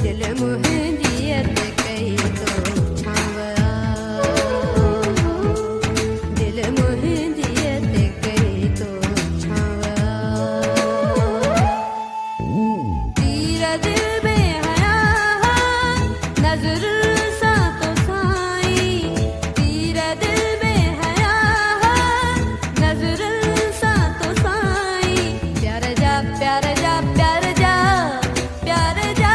दिल मुंहिंजियत कई तो छांवरा दिल मुंहिंजियत कई तो छांवरा तीर दिल में हया नजर सा तो साईं तीर दिल में हया नजर सा तो साईं प्यार जा प्यार जा प्यार जा प्यार जा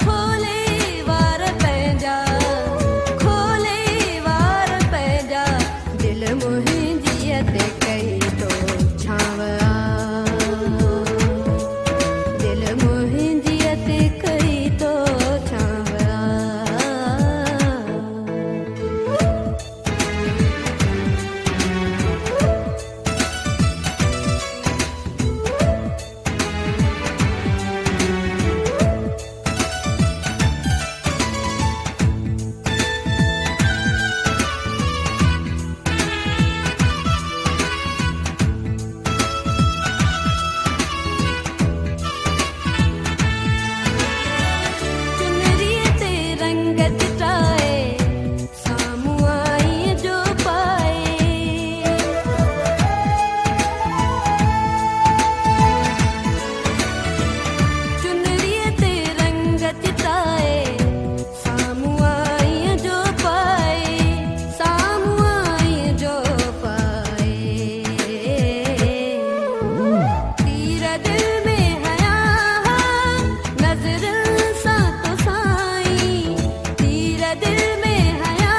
खोले वार पंहिंजा खोले वार पंहिंजा दिल मुंहिंजियत कई तो छांवरा दिल मुंहिंजियत कई तो छांवरा चुनरी ते रंग चिटाए साम्हूं आई जो पाए चुनरी ते रंग चिटाए साम्हूं आई जो पाए साम्हूं आई जो पाए तीर दिल में हया नजर सा तो साईं तीर दिल में हया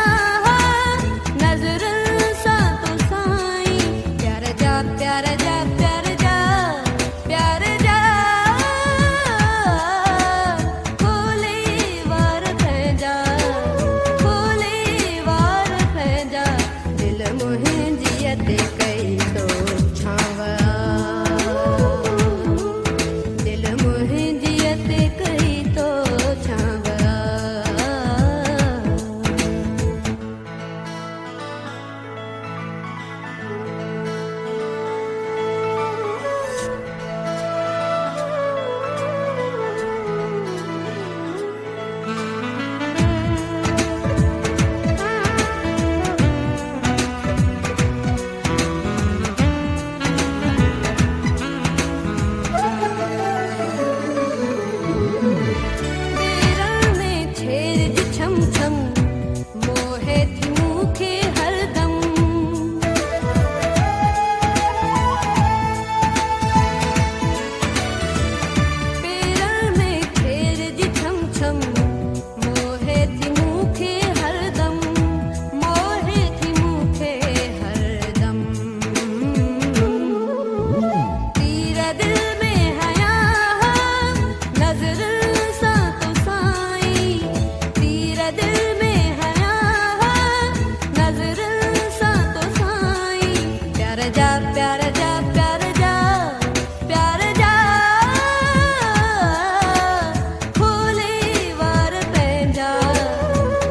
नजर सा तो साईं प्यार जा प्यार जा प्यार जा प्यार जा खोले वार पंहिंजा खोले वार पंहिंजा दिल मुंहिंजियत कई तो छांवरा दिल मुंहिंजियत कई तो छांवरा बेरल में छेड़ जी छम छम मोहे थी मूंखे हरदम बेरल में छेड़ जी छम छम मोहे थी मूंखे हरदम मोहे थी मूंखे हरदम तीर दिल में हया नजर सा तो साईं तीर दिल में हया नजर सा तो साईं प्यार जा प्यार जा प्यार जा प्यार जा खोले वार पंहिंजा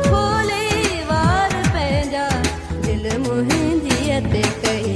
खोले वार पंहिंजा दिल मुंहिंजियत कई